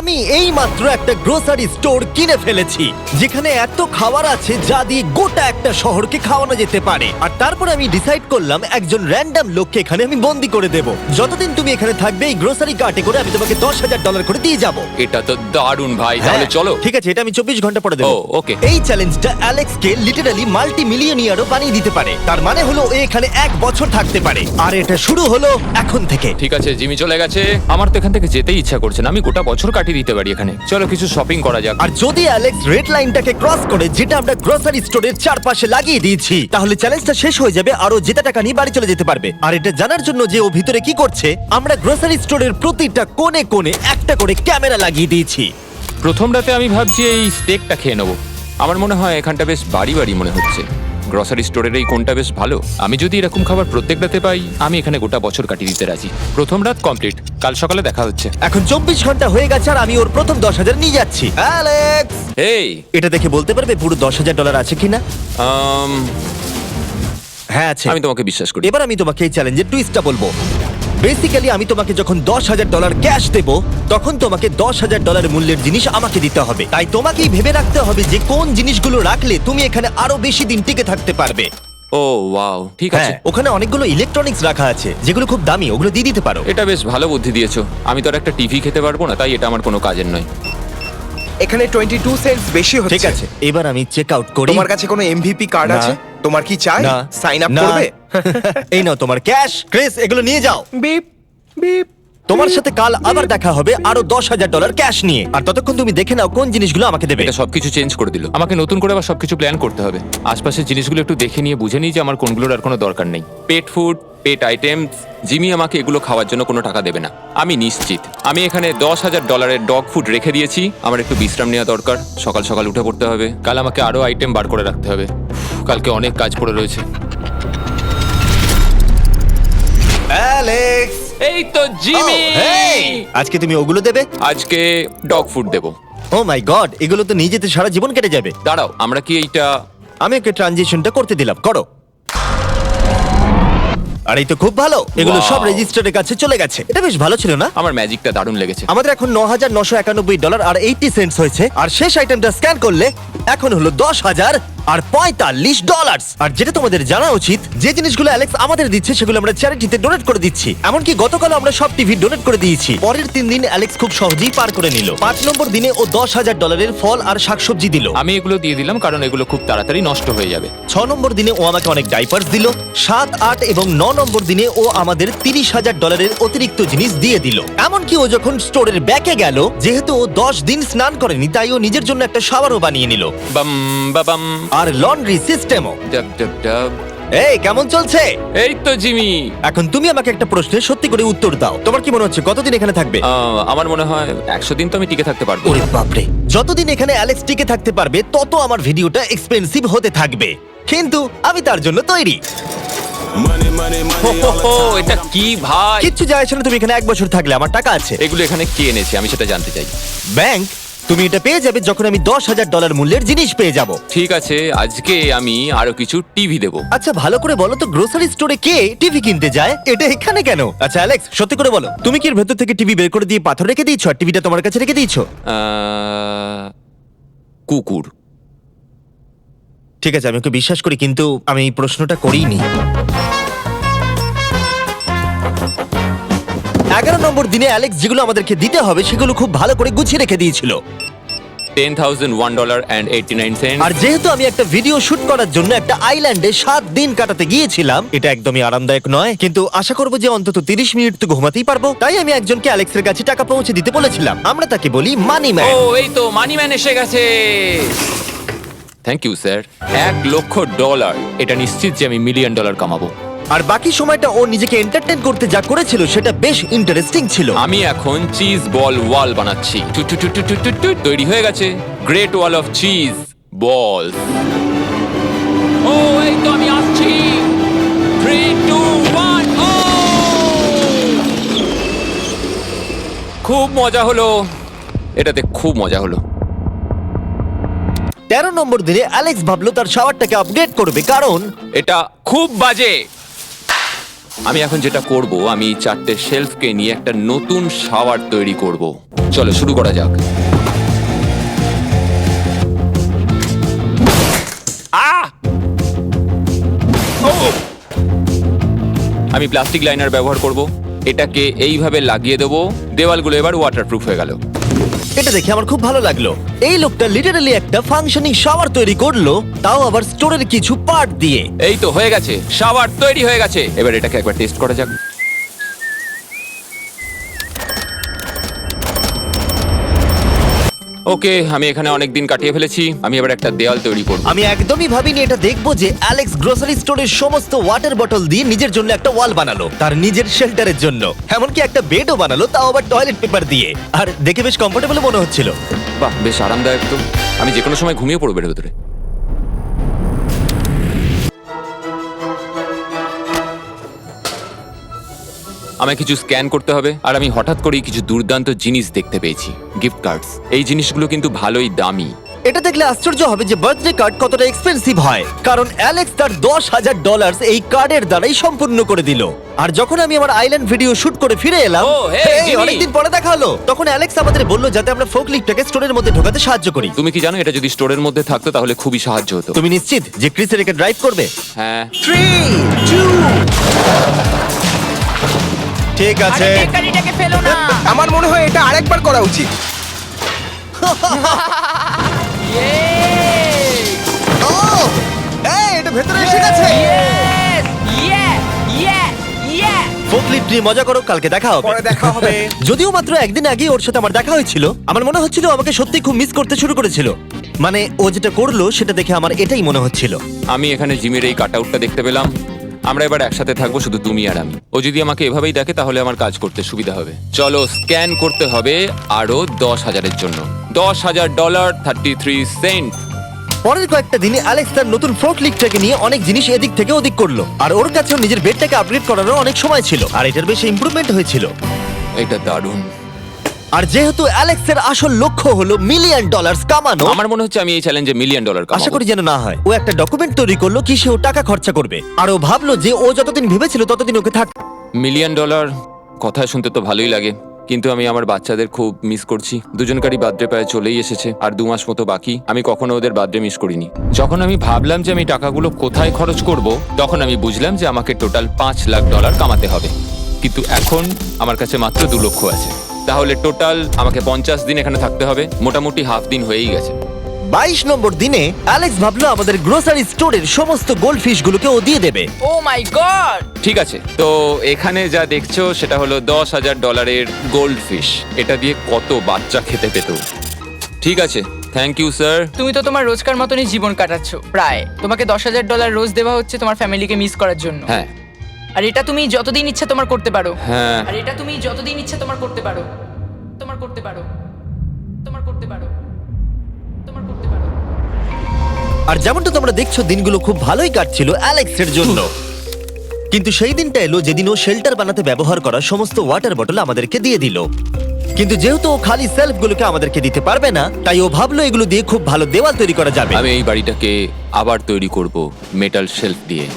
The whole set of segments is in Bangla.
আমি এই মাত্র একটা গ্রোসারি স্টোর কিনে ফেলেছি যেখানে এত খাবার আছে যা দিয়ে গোটা একটা শহরকে খাওয়ানো যেতে পারে। আর তারপর আমি ডিসাইড করলাম একজন র্যান্ডম লোককে এখানে আমি বন্দি করে দেব। যতদিন তুমি এখানে থাকবে এই গ্রোসারি কার্টে করে আমি তোমাকে $10,000 করে দিয়ে যাবো। এটা তো দারুণ ভাই, তাহলে চলো। ঠিক আছে, এটা আমি 24 ঘন্টা পরে দেবো। ও, okay. এই চ্যালেঞ্জটা অ্যালেক্সকে লিটারালি মাল্টি মিলিয়নিয়ারও বানিয়ে দিতে পারে। তার মানে হলো ও এখানে 1 বছর থাকতে পারে। আর এটা শুরু হলো এখন থেকে। ঠিক আছে, জিমি চলে গেছে। আমার তো এখান থেকে যেতেই ইচ্ছা করছে না। আমি গোটা বছর কাটিয়ে দিতে পারি এখানে। চলো কিছু শপিং করা যাক। আর যদি অ্যালেক্স রেড লাইনটাকে ক্রস করে, যেটা আমরা গ্রোসারি স্টোরের চারপাশে লাগিয়ে দিয়েছি, তাহলে চ্যালেঞ্জটা শেষ হয়ে যাবে আর ও জেতা টাকা নিয়ে বাড়ি চলে যেতে পারবে। আর এটা জানার জন্য যে ও ভিতরে কি করছে, আমরা গ্রোসারি স্টোরের প্রতিটা কোণে কোণে একটা করে ক্যামেরা লাগিয়ে দিয়েছি। প্রথম রাতে আমি ভাবছি এই স্টেকটা খেয়ে নেবো। আমার মনে হয় এখানটা বেশ বাড়ি বাড়ি মনে হচ্ছে। গ্রসারি স্টোরের এই কোনটা বেশ ভালো। আমি যদি এরকম খাবার প্রত্যেক রাতে পাই, আমি এখানে গোটা বছর কাটিয়ে দিতে রাজি। প্রথম রাত কমপ্লিট, কাল সকালে দেখা হচ্ছে। এখন 24 ঘন্টা হয়ে গেছে আর আমি ওর প্রথম 10,000 নিয়ে যাচ্ছি। অ্যালেক্স, এই এটা দেখে বলতে পারবে পুরো $10,000 আছে কিনা? হ্যাঁ আছে। আমি তোমাকে বিশ্বাস করি। এবার আমি তোমাকে এই চ্যালেঞ্জের টুইস্টটা বলবো। বেসিক্যালি আমি তোমাকে যখন $10,000 ক্যাশ দেব, তখন তোমাকে $10,000 মূল্যের জিনিস আমাকে দিতে হবে। তাই তোমাকেই ভেবে রাখতে হবে যে কোন জিনিসগুলো রাখলে তুমি এখানে আরো বেশি দিন টিকে থাকতে পারবে। ও ওয়াও, ঠিক আছে। হ্যাঁ, ওখানে অনেকগুলো ইলেকট্রনিক্স রাখা আছে যেগুলো খুব দামি, ওগুলো দিয়ে দিতে পারো। এটা বেশ ভালো বুদ্ধি দিয়েছো। আমি তো আর একটা টিভি খেতে পারবো না, তাই এটা আমার কোনো কাজের নয়। এখানে 22 সেন্টস বেশি হচ্ছে। ঠিক আছে, এবার আমি চেক আউট করি। তোমার কাছে কোনো এমভিপি কার্ড না। আছে? তোমার কি চাই? না। সাইন আপ না। করবে? এই নাও তোমার ক্যাশ। ক্রিস, এগুলো নিয়ে যাও। Beep beep. তোমার সাথে কাল আবার দেখা হবে আরো $10,000 ক্যাশ নিয়ে। আর ততক্ষণ তুমি দেখে নাও কোন জিনিসগুলো আমাকে দেবে। এটা সবকিছু চেঞ্জ করে দিল। আমাকে নতুন করে আবার সবকিছু প্ল্যান করতে হবে। আশপাশের জিনিসগুলো একটু দেখে নিয়ে বুঝে নিই যে আমার কোনগুলোর আর কোনো দরকার নেই। পেট ফুড, পেট আইটেমস, জিমি আমাকে এগুলো খাওয়ার জন্য কোনো টাকা দেবে না, আমি নিশ্চিত। আমি এখানে $10,000 ডগ ফুড রেখে দিয়েছি। আমার একটু বিশ্রাম নেওয়া দরকার। সকাল সকাল উঠে পড়তে হবে। কাল আমাকে আরো আইটেম বার করে রাখতে হবে। কালকে অনেক কাজ পড়ে রয়েছে। অ্যালেক্স, এই তো জিমি। আজকে তুমি ওগুলো দেবে? আজকে ডগ ফুড দেবো। ও মাই গড, এগুলো তো নিয়ে যেতে সারা জীবন কেটে যাবে। দাঁড়াও, আমরা কি এইটা আমি ওকে ট্রানজিশনটা করতে দিলাম, করো। আর এই তো খুব ভালো, এগুলো Wow. সব রেজিস্টারের কাছে চলে গেছে। এটা বেশ ভালো ছিল না? আমার ম্যাজিকটা দারুণ লেগেছে। আমাদের এখন $9,991 আর 80 সেন্টস হয়েছে। আর শেষ আইটেমটা স্ক্যান করলে এখন হলো $10,045। আর যেটা তোমাদের জানা উচিত, যে জিনিসগুলো অ্যালেক্স আমাদের দিচ্ছে সেগুলো আমরা চ্যারিটিতে ডোনেট করে দিচ্ছি। এমনকি গতকাল আমরা সব টিভি ডোনেট করে দিয়েছি। পরের 3 দিন অ্যালেক্স খুব সহজেই পার করে নিল। 5 নম্বর দিনে ও $10,000 ফল আর শাকসবজি দিল। আমি এগুলো দিয়ে দিলাম কারণ এগুলো খুব তাড়াতাড়ি নষ্ট হয়ে যাবে। 6 নম্বর দিনে ও আমাকে অনেক ডাইপার্স দিল। 7, 8 এবং 9 নম্বর দিনে ও আমাদের $30,000 অতিরিক্ত জিনিস দিয়ে দিল। এমনকি ও যখন স্টোরের ব্যাকে গেল, যেহেতু ও 10 দিন স্নান করেনি, তাই ও নিজের জন্য একটা শাওয়ারও বানিয়ে নিল। বাম বাবাম, আর লন্ড্রি সিস্টেমও। ডাব ডাব ডাব। এই কেমন চলছে? এই তো জিমি। এখন তুমি আমাকে একটা প্রশ্নের সত্যি করে উত্তর দাও। তোমার কি মনে হচ্ছে কতদিন এখানে থাকবে? আমার মনে হয় 100 দিন তো আমি টিকে থাকতে পারবো। ওরে বাপরে, যতদিন এখানে অ্যালেক্স টিকে থাকতে পারবে তত আমার ভিডিওটা এক্সপেন্সিভ হতে থাকবে। কিন্তু আমি তার জন্য তৈরি। হো, হো, হো, এটা কি ভাই? কিচ্ছু যায় আসে না তুমি এখানে 1 বছর থাকলে, আমার টাকা আছে। এগুলো এখানে কে এনেছে আমি সেটা জানতে চাই। ব্যাংক। তুমি এটা পেয়ে যাবে যখন আমি $10,000 মূল্যের জিনিস পেয়ে যাব। ঠিক আছে, আজকে আমি আরো কিছু টিভি দেবো। আচ্ছা ভালো করে বলো তো, গ্রোসারি স্টোরে কে টিভি কিনতে যায়? এটা এখানে কেন? আচ্ছা অ্যালেক্স, সত্যি করে বলো, তুমি কি এর ভেতর থেকে টিভি বের করে দিয়ে পাথর রেখে দিয়েছো আর টিভিটা তোমার কাছে রেখে দিয়েছো? কুকুর। ঠিক আছে, আমি ওকে বিশ্বাস করি, কিন্তু আমি এই প্রশ্নটা করিনি। 11 নম্বর দিনে অ্যালেক্স যেগুলো আমাদেরকে দিতে হবে সেগুলো খুব ভালো করে গুছিয়ে রেখে দিয়েছিল। $10,001.89। আর যেহেতু আমি একটা ভিডিও শুট করার জন্য একটা আইল্যান্ডে 7 দিন কাটাতে গিয়েছিলাম, এটা একদমই আরামদায়ক নয়, কিন্তু আশা করবো যে অন্তত 30 মিনিট তো ঘুমাতেই পারবো। তাই আমি একজনকে অ্যালেক্সের কাছে টাকা পৌঁছে দিতে বলেছিলাম। আমরা তাকে বলি মানি ম্যান। ও, এই তো মানি ম্যান এসে গেছে। Thank you sir. $1,00,000। এটা নিশ্চিত যে আমি $1 মিলিয়ন কামাবো। আর বাকি সময়টা ও নিজেকে এন্টারটেইন করতে যা করেছিল সেটা বেশ ইন্টারেস্টিং ছিল। আমি এখন চিজ বল ওয়াল বানাচ্ছি। টু টু টু টু টু টু টু, তৈরি হয়ে গেছে great wall of cheese ball. ও, এই তো আমি আসছি। 3, 2, 1, ও! খুব মজা হলো, এটাতে খুব মজা হলো। 13 নম্বর দিনে অ্যালেক্স ভাবলো তার শাওয়ারটাকে আপডেট করবে, কারণ এটা খুব বাজে। আমি এখন যেটা করব, আমি এই 4টে শেলফকে নিয়ে একটা নতুন শাওয়ার তৈরি করব। চলো শুরু করা যাক। আমি প্লাস্টিক লাইনার ব্যবহার করব। এটাকে এইভাবে লাগিয়ে দেবো। দেওয়ালগুলো এবার ওয়াটারপ্রুফ হয়ে গেল। এটা দেখে আমার খুব ভালো লাগলো। এই লোকটা লিটারালি একটা ফাংশনিং শাওয়ার তৈরি করলো, তাও আবার স্টোরের কিছু পার্ট দিয়ে। এই তো হয়ে গেছে, শাওয়ার তৈরি হয়ে গেছে। এবার এটাকে একবার টেস্ট করা যাক। ওকে, আমি এখানে অনেক দিন কাটিয়ে ফেলেছি। আমি এবার একটা দেওয়াল তৈরি করব। আমি একদমই ভাবিনি এটা দেখবো যে অ্যালেক্স গ্রোসারি স্টোরের সমস্ত ওয়াটার বটল দিয়ে নিজের জন্য একটা ওয়াল বানালো, তার নিজের শেল্টারের জন্য। এমনকি একটা বেডও বানালো, তাও আবার টয়লেট পেপার দিয়ে। আর দেখে বেশ কমফোর্টেবল মনে হচ্ছিল। বাহ, বেশ আরামদায়ক তো। আমি যে কোনো সময় ঘুমিয়ে পড়বো এর ভেতরে। আমায় কিছু স্ক্যান করতে হবে, আর আমি হঠাৎ করেই কিছু দুর্দান্ত জিনিস দেখতে পেয়েছি। Gift cards. এই জিনিসগুলো কিন্তু ভালোই দামি। এটা দেখলে আশ্চর্য হবে যে বার্থডে কার্ড কতটা এক্সপেন্সিভ হয়, কারণ অ্যালেক্স তার $10,000 এই কার্ডের দ্বারাই সম্পূর্ণ করে দিল। আর যখন আমি আমার আইল্যান্ড ভিডিও শুট করে ফিরে এলাম, ও, hey, এই জিমি। অনেকদিন পরে দেখা হলো, তখন অ্যালেক্স আমাদের বললো যাতে আমরা ফোকলিফটটাকে স্টোরের মধ্যে ঢোকাতে সাহায্য করি। তুমি কি জানো, এটা যদি স্টোরের মধ্যে থাকতো তাহলে খুবই সাহায্য হতো। তুমি নিশ্চিত যে ক্রিসের একে ড্রাইভ করবে? হ্যাঁ। 3, 2 ঠিক আছে। গাড়িটাকে ফেলো না। আমার মনে হয় এটা আরেকবার করা উচিত। ও এই এটা ভেতরে এসে গেছে। ফোকলিফট নিয়ে মজা করো, কালকে দেখা হবে। পরে দেখা হবে। যদিও মাত্র একদিন আগে ওর সাথে আমার দেখা হয়েছিল, আমার মনে হচ্ছিল ও আমাকে সত্যি খুব মিস করতে শুরু করেছিল। মানে ও যেটা করলো সেটা দেখে আমার এটাই মনে হচ্ছিল। আমি এখানে জিমির এই কাটআউটটা দেখতে পেলাম। আমরা এবার একসাথে থাকবো, শুধু তুমি আর আমি। ও যদি আমাকে এভাবেই দেখে তাহলে আমার কাজ করতে সুবিধা হবে। চলো স্ক্যান করতে হবে আরো 10,000-এর জন্য। $10,000 33 সেন্ট। পরের কয়েকটা দিনে অ্যালেক্স তার নতুন ফোকলিফটটাকে নিয়ে অনেক জিনিস এদিক থেকে ওদিক করলো, আর ওর কাছেও নিজের বেডটাকে আপগ্রেড করারও অনেক সময় ছিল, আর এটার বেশ ইমপ্রুভমেন্ট হয়েছিল। এটা দারুণ। আর যেহেতু অ্যালেক্সের আসল লক্ষ্য হলো $1 মিলিয়ন কামানো, আমার মনে হচ্ছে আমি এই চ্যালেঞ্জে $1 মিলিয়ন আশা করি যেন না হয়। ও একটা ডকুমেন্ট তৈরি করলো কি সে ও টাকা খরচা করবে, আর ও ভাবলো যে ও যতদিন ভেবেছিল ততদিন ওকে থাক। $1 মিলিয়ন কথা শুনতে তো ভালোই লাগে, কিন্তু আমি আমার বাচ্চাদের খুব মিস করছি। দুজনকারই বার্থডে প্রায় চলেই এসেছে, আর 2 মাস মতো বাকি। আমি কখনো ওদের বার্থডে মিস করিনি। যখন আমি ভাবলাম যে আমি টাকাগুলো কোথায় খরচ করব, তখন আমি বুঝলাম যে আমাকে টোটাল $5 লাখ কামাতে হবে। কিন্তু এখন আমার কাছে মাত্র 2 লক্ষ আছে। তাহলে টোটাল আমাকে 50 দিন এখানে থাকতে হবে। মোটামুটি হাফ দিন হয়েই গেছে। 22 নম্বর দিনে অ্যালেক্স ভাবলো আমাদের গ্রোসারি স্টোরের সমস্ত গোল্ড ফিশ গুলোকে ও দিয়ে দেবে। ও মাই গড। ঠিক আছে, তো এখানে যা দেখছো সেটা হলো $10,000 গোল্ড ফিশ। এটা দিয়ে কত বাচ্চা খেতে পেত। ঠিক আছে, থ্যাংক ইউ স্যার। তুমি তো তোমার রোজকার মতনই জীবন কাটাচ্ছ প্রায়। তোমাকে $10,000 রোজ দেওয়া হচ্ছে তোমার ফ্যামিলিকে মিস করার জন্য। হ্যাঁ আর এটা তুমি যতদিন ইচ্ছা তোমার করতে পারো। হ্যাঁ। আর এটা তুমি যতদিন ইচ্ছা তোমার করতে পারো। তোমার করতে পারো। তোমার করতে পারো। তোমার করতে পারো। আর যেমনটা তোমরা দেখছো দিনগুলো খুব ভালোই কাটছিল অ্যালেক্সের জন্য, কিন্তু সেই দিনটা এলো যেদিন ও শেল্টার বানাতে ব্যবহার করা সমস্ত ওয়াটার বটল আমাদেরকে দিয়ে দিল। কিন্তু যেহেতু ও খালি সেলফগুলোকে আমাদেরকে দিতে পারবে না, তাই ও ভাবলো এগুলো দিয়ে খুব ভালো দেওয়াল তৈরি করা যাবে। আমি এই বাড়িটাকে আবার তৈরি করব মেটাল শেলফ দিয়ে।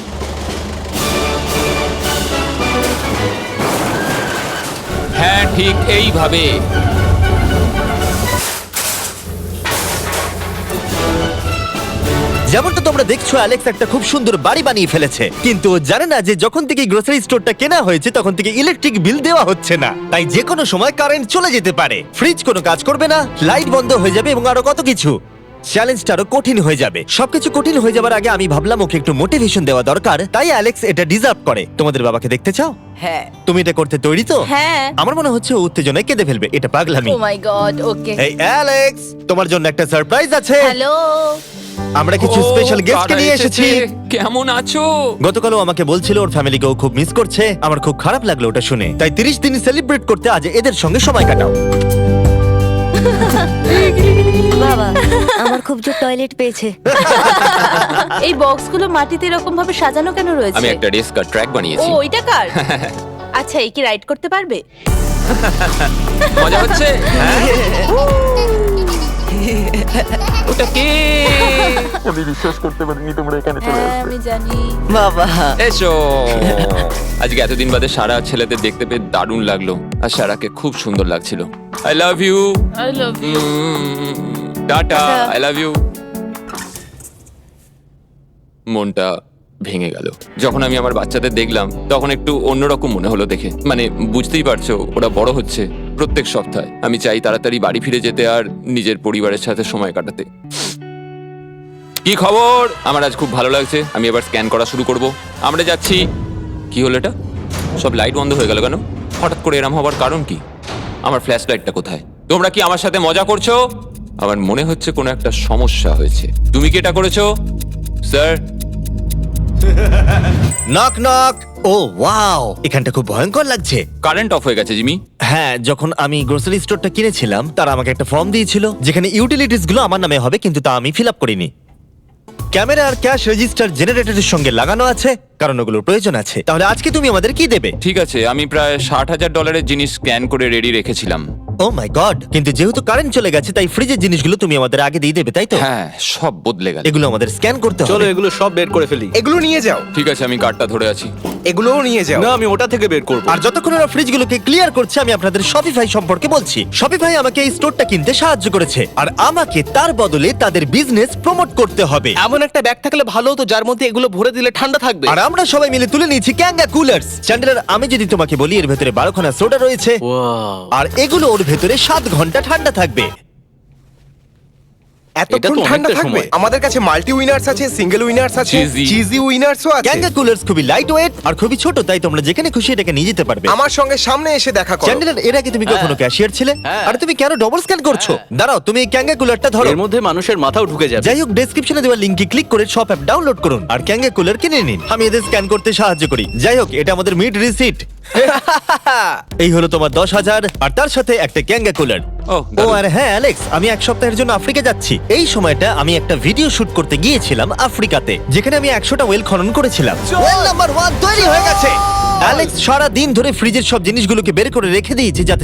হ্যাঁ, ঠিক এইভাবে। যেমনটা তোমরা দেখছো অ্যালেক্স একটা খুব সুন্দর বাড়ি বানিয়ে ফেলেছে, কিন্তু ও জানে না যে যখন থেকে গ্রোসারি স্টোরটা কেনা হয়েছে তখন থেকে ইলেকট্রিক বিল দেওয়া হচ্ছে না, তাই যে কোনো সময় কারেন্ট চলে যেতে পারে, ফ্রিজ কোনো কাজ করবে না, লাইট বন্ধ হয়ে যাবে এবং আরো কত কিছু। চ্যালেঞ্জটা আরো কঠিন হয়ে যাবে। সবকিছু কঠিন হয়ে যাবার আগে আমি ভাবলাম ওকে একটু মোটিভেশন দেওয়া দরকার, তাই অ্যালেক্স এটা ডিজার্ভ করে। তোমাদের বাবাকে দেখতে চাও? হ্যাঁ। তুমি এটা করতে তৈরি তো? হ্যাঁ। আমার মনে হচ্ছে ও উত্তেজনায় কেঁদে ফেলবে, এটা পাগলামি। ও মাই গড, ওকে। এই অ্যালেক্স, তোমার জন্য একটা সারপ্রাইজ আছে। হ্যালো। আমরা কিছু স্পেশাল গেস্টকে কারা নিয়ে এসেছি। কেমন আছো? গতকালও আমাকে বলছিল ওর ফ্যামিলিকেও খুব মিস করছে। আমার খুব খারাপ লাগলো ওটা শুনে, তাই 30 দিন সেলিব্রেট করতে আজ এদের সঙ্গে সময় কাটাও। বাবা, আমার খুব জোর টয়লেট পেয়েছে। এই বক্সগুলো মাটিতে এরকম ভাবে সাজানো কেন রয়েছে? আমি একটা রেস কার ট্র্যাক ও, বানিয়েছি। ওইটা কার? আচ্ছা, এই কি রাইড করতে পারবে? মজা হচ্ছে? ওটা কে? ও আমি বিশ্বাস করতে পারিনি তোমরা এখানে চলে হ্যাঁ আসবে। আমি জানি। বাবা এসো। আজকে এতদিন বাদে সারা ছেলেদের দেখতে পেয়ে দারুণ লাগলো, আর সারাকে খুব সুন্দর লাগছিল। I love you. I love you. Tata. I love you. মনটা ভেঙে গেল যখন আমি আমার বাচ্চাদের দেখলাম, তখন একটু অন্যরকম মনে হলো দেখে। মানে বুঝতেই পারছো, ওরা বড় হচ্ছে প্রত্যেক সপ্তাহে। আমি চাই তাড়াতাড়ি বাড়ি ফিরে যেতে আর নিজের পরিবারের সাথে সময় কাটাতে। কি খবর? আমার আজ খুব ভালো লাগছে। আমি এবার স্ক্যান করা শুরু করব। আমরা যাচ্ছি। কি হলো এটা? সব লাইট বন্ধ হয়ে গেল কেন? হঠাৎ করে এরম হবার কারণ কি? আমার ফ্ল্যাশ লাইটটা কোথায়? তোমরা কি আমার সাথে মজা করছো? আমার মনে হচ্ছে কোনো একটা সমস্যা হয়েছে। তুমি কি এটা করেছো স্যার? Knock knock. ও ওয়াও, এখানটা খুব ভয়ঙ্কর লাগছে। কারেন্ট অফ হয়ে গেছে জিমি। হ্যাঁ, যখন আমি গ্রোসারি স্টোরটা কিনেছিলাম তারা আমাকে একটা ফর্ম দিয়েছিল যেখানে ইউটিলিটিস গুলো আমার নামে হবে, কিন্তু তা আমি ফিল আপ করিনি। ক্যামেরা আর ক্যাশ রেজিস্টার জেনারেটরের সঙ্গে লাগানো আছে, কারণ ওগুলোর প্রয়োজন আছে। তাহলে আজকে তুমি আমাদের কি দেবে? ঠিক আছে, আমি প্রায় $60,000 জিনিস স্ক্যান করে রেডি রেখেছিলাম। ও মাই গড, কিন্তু যেহেতু কারেন্ট চলে গেছে তাই ফ্রিজের জিনিসগুলো তুমি আমাদের আগে দিয়ে দেবে, তাই তো? হ্যাঁ, সব বদলে গেল। এগুলো আমাদের স্ক্যান করতে চলো হবে। এগুলো সব বের করে ফেলি। এগুলো নিয়ে যাও, ঠিক আছে, আমি কার্ডটা ধরে আছি। এগুলোও নিয়ে যাও। না আমি ওটা থেকে বের করব। আর যতক্ষণ ওরা ফ্রিজগুলোকে ক্লিয়ার করছে, আমি আপনাদের শপিফাই সম্পর্কে বলছি। শপিফাই আমাকে এই স্টোরটা কিনতে সাহায্য করেছে, আর আমাকে তার বদলে তাদের বিজনেস প্রমোট করতে হবে। এমন একটা ব্যাগ থাকলে ভালো হতো যার মধ্যে এগুলো ভরে দিলে ঠান্ডা থাকবে। আর আমরা সবাই মিলে তুলে নিয়েছি ক্যাঙ্গা কুলার্স। চ্যান্ডেলার, আমি যদি তোমাকে বলি এর ভেতরে 12খানা সোডা রয়েছে, ওয়াও, আর এগুলো ওর ভেতরে 7 ঘন্টা ঠান্ডা থাকবে। এটা এতক্ষণ তো ঠান্ডা অনেকটা থাকবে? সময়। আমাদের কাছে মাল্টি উইনার্স আছে, সিঙ্গেল উইনার্স আছে, Cheesy। চিজি উইনার্সও আছে। ক্যাঙ্গা কুলার্স খুবই লাইট ওয়েট আর খুবই ছোট, তাই তোমরা যেখানে খুশি এটাকে নিয়ে যেতে পারবে। আমার সঙ্গে সামনে এসে দেখা করো। চ্যান্ডেলার, এর আগে তুমি কখনো ক্যাশিয়ার ছিলে? হ্যাঁ। আর তুমি কেন ডবল স্ক্যান করছো? দাঁড়াও, তুমি এই ক্যাঙ্গা কুলারটা ধরো। এর মধ্যে মানুষের মাথাও ঢুকে যাবে। যাই হোক, ডেসক্রিপশনে দেওয়া লিংকে ক্লিক করে শপ অ্যাপ ডাউনলোড করুন আর ক্যাঙ্গা কুলার কিনে নিন। আমি এদের স্ক্যান করতে সাহায্য করি। যাই হোক, এটা আমাদের মিড রিসিট। এই হলো তোমার 10,000 আর তার সাথে একটা ক্যাঙ্গা কুলার। ও, ও দারুণ। আর হ্যাঁ অ্যালেক্স, আমি এক সপ্তাহের জন্য আফ্রিকা যাচ্ছি। এই সময়টা আমি একটা ভিডিও শুট করতে গিয়েছিলাম আফ্রিকাতে, যেখানে আমি 100টা ওয়েল খনন করেছিলাম। ওয়েল নাম্বার 1 তৈরি হয়ে গেছে। অ্যালেক্স সারা দিন ধরে ফ্রিজের সব জিনিসগুলোকে বের করে রেখে দিয়েছে যাতে